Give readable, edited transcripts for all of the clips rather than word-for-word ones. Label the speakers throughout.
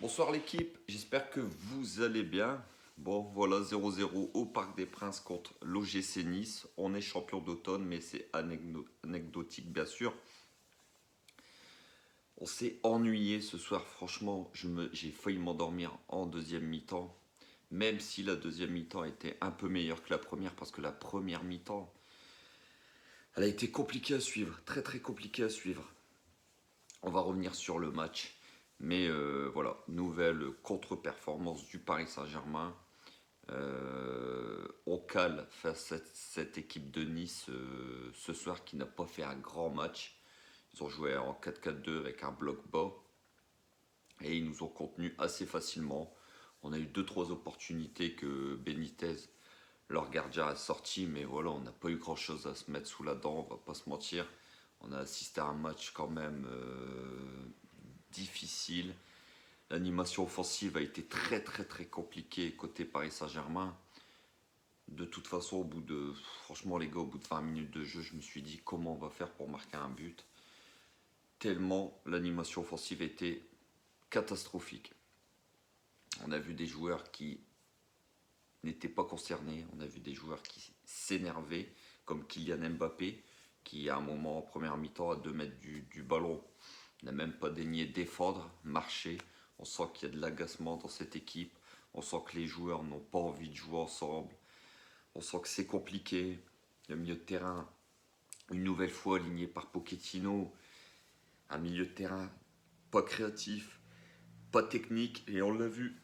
Speaker 1: Bonsoir l'équipe, j'espère que vous allez bien. Bon, voilà 0-0 au Parc des Princes contre l'OGC Nice. On est champion d'automne, mais c'est anecdotique bien sûr. On s'est ennuyé ce soir, franchement, j'ai failli m'endormir en deuxième mi-temps. Même si la deuxième mi-temps était un peu meilleure que la première, parce que la première mi-temps, elle a été compliquée à suivre, très très compliquée à suivre. On va revenir sur le match. Mais voilà, nouvelle contre-performance du Paris Saint-Germain. On cale face à cette équipe de Nice ce soir qui n'a pas fait un grand match. Ils ont joué en 4-4-2 avec un bloc bas et ils nous ont contenu assez facilement. On a eu 2-3 opportunités que Benitez, leur gardien, a sorti, mais voilà, on n'a pas eu grand chose à se mettre sous la dent, on va pas se mentir. On a assisté à un match quand même difficile. L'animation offensive a été très très très compliquée côté Paris Saint-Germain. De toute façon, franchement les gars, au bout de 20 minutes de jeu, je me suis dit comment on va faire pour marquer un but. Tellement l'animation offensive était catastrophique. On a vu des joueurs qui n'étaient pas concernés, on a vu des joueurs qui s'énervaient, comme Kylian Mbappé, qui à un moment en première mi-temps, à 2 mètres du ballon, n'a même pas daigné défendre, marcher. On sent qu'il y a de l'agacement dans cette équipe, on sent que les joueurs n'ont pas envie de jouer ensemble. On sent que c'est compliqué. Le milieu de terrain, une nouvelle fois aligné par Pochettino. Un milieu de terrain pas créatif, pas technique. Et on l'a vu,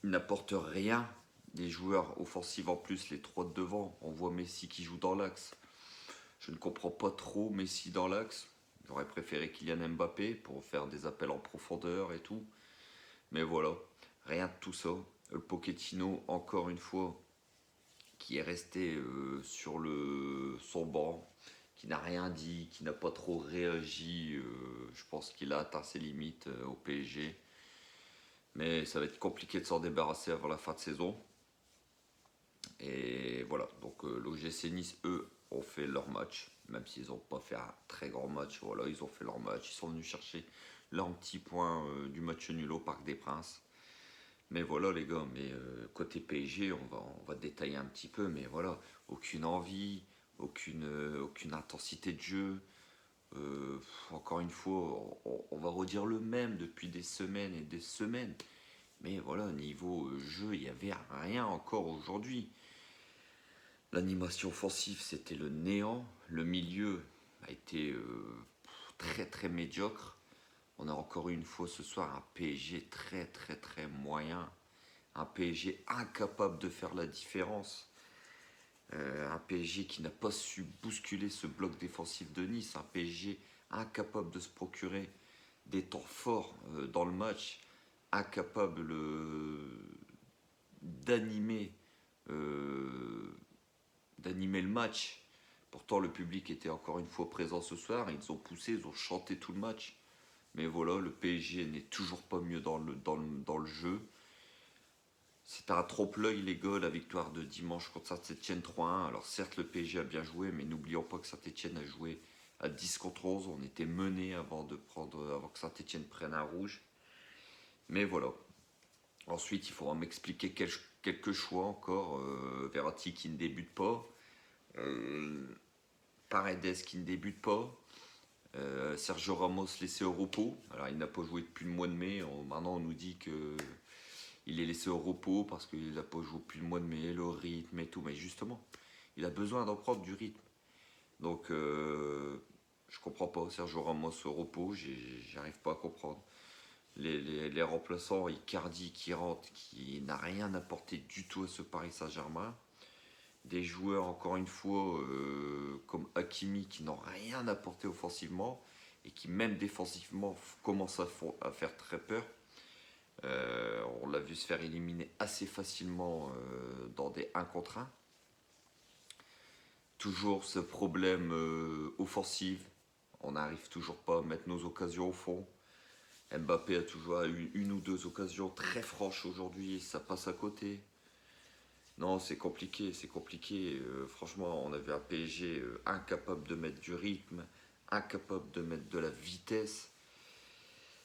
Speaker 1: il n'apporte rien. Les joueurs offensifs en plus, les trois de devant. On voit Messi qui joue dans l'axe. Je ne comprends pas trop Messi dans l'axe. J'aurais préféré Kylian Mbappé pour faire des appels en profondeur et tout. Mais voilà, rien de tout ça. Le Pochettino, encore une fois, qui est resté sur son banc, qui n'a rien dit, qui n'a pas trop réagi. Je pense qu'il a atteint ses limites au PSG. Mais ça va être compliqué de s'en débarrasser avant la fin de saison. Et voilà, donc l'OGC Nice, eux, ont fait leur match. Même s'ils n'ont pas fait un très grand match, voilà, ils ont fait leur match. Ils sont venus chercher leur petit point du match nul au Parc des Princes. Mais voilà les gars, mais côté PSG, on va détailler un petit peu, mais voilà, aucune envie, aucune intensité de jeu. Encore une fois, on va redire le même depuis des semaines et des semaines. Mais voilà, niveau jeu, il n'y avait rien encore aujourd'hui. L'animation offensive, c'était le néant. Le milieu a été très très médiocre. On a encore une fois ce soir un PSG très très très moyen. Un PSG incapable de faire la différence. Un PSG qui n'a pas su bousculer ce bloc défensif de Nice. Un PSG incapable de se procurer des temps forts dans le match. Incapable d'animer euh, d'animer le match. Pourtant, le public était encore une fois présent ce soir. Ils ont poussé, ils ont chanté tout le match. Mais voilà, le PSG n'est toujours pas mieux dans le jeu. C'est un trompe-l'œil, les gars, la victoire de dimanche contre Saint-Etienne 3-1. Alors certes, le PSG a bien joué, mais n'oublions pas que Saint-Etienne a joué à 10 contre 11. On était mené avant que Saint-Etienne prenne un rouge. Mais voilà. Ensuite, il faudra m'expliquer quelques choix encore. Verratti qui ne débute pas. Euh, Paredes qui ne débute pas. Sergio Ramos laissé au repos. Alors il n'a pas joué depuis le mois de mai. Maintenant on nous dit que il est laissé au repos parce qu'il n'a pas joué depuis le mois de mai, le rythme et tout. Mais justement, il a besoin d'en prendre du rythme. Donc je comprends pas. Sergio Ramos au repos, j'arrive pas à comprendre. Les remplaçants, Icardi qui rentre, qui n'a rien apporté du tout à ce Paris Saint-Germain. Des joueurs, encore une fois, comme Hakimi, qui n'ont rien apporté offensivement et qui, même défensivement, commencent à faire très peur. On l'a vu se faire éliminer assez facilement dans des 1 contre 1. Toujours ce problème offensif. On n'arrive toujours pas à mettre nos occasions au fond. Mbappé a toujours eu une ou deux occasions très franches aujourd'hui et ça passe à côté. Non, c'est compliqué, c'est compliqué. Franchement, on avait un PSG incapable de mettre du rythme, incapable de mettre de la vitesse.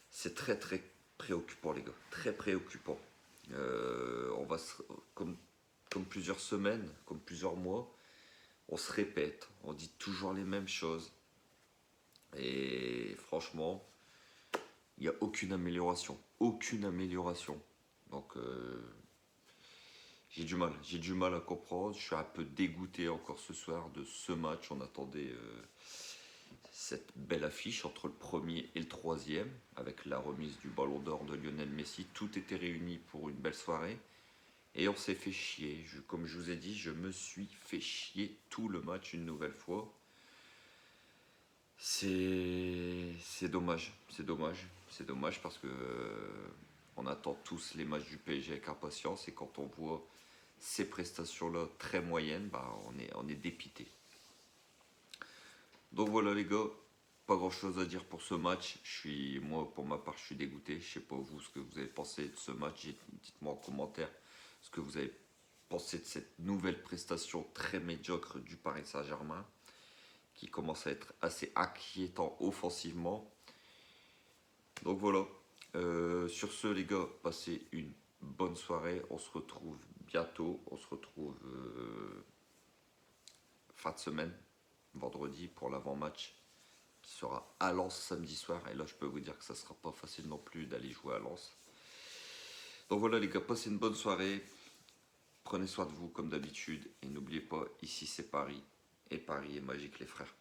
Speaker 1: C'est très très préoccupant les gars, très préoccupant. On va comme plusieurs semaines, comme plusieurs mois, on se répète, on dit toujours les mêmes choses. Et franchement, il n'y a aucune amélioration. Aucune amélioration. Donc j'ai du mal à comprendre. Je suis un peu dégoûté encore ce soir de ce match. On attendait cette belle affiche entre le premier et le troisième, avec la remise du ballon d'or de Lionel Messi. Tout était réuni pour une belle soirée. Et on s'est fait chier. Comme je vous ai dit, je me suis fait chier tout le match une nouvelle fois. C'est dommage. C'est dommage. C'est dommage parce que on attend tous les matchs du PSG avec impatience. Et quand on voit ces prestations-là très moyennes, bah, on est dépité. Donc voilà les gars, pas grand chose à dire pour ce match. Moi pour ma part je suis dégoûté. Je sais pas vous ce que vous avez pensé de ce match. Dites-moi en commentaire ce que vous avez pensé de cette nouvelle prestation très médiocre du Paris Saint-Germain, qui commence à être assez inquiétant offensivement. Donc voilà. Sur ce les gars, passez une bonne soirée. On se retrouve bientôt. On se retrouve fin de semaine, vendredi pour l'avant-match qui sera à Lens samedi soir. Et là, je peux vous dire que ça sera pas facile non plus d'aller jouer à Lens. Donc voilà les gars, passez une bonne soirée. Prenez soin de vous comme d'habitude. Et n'oubliez pas, ici c'est Paris. Et Paris est magique les frères.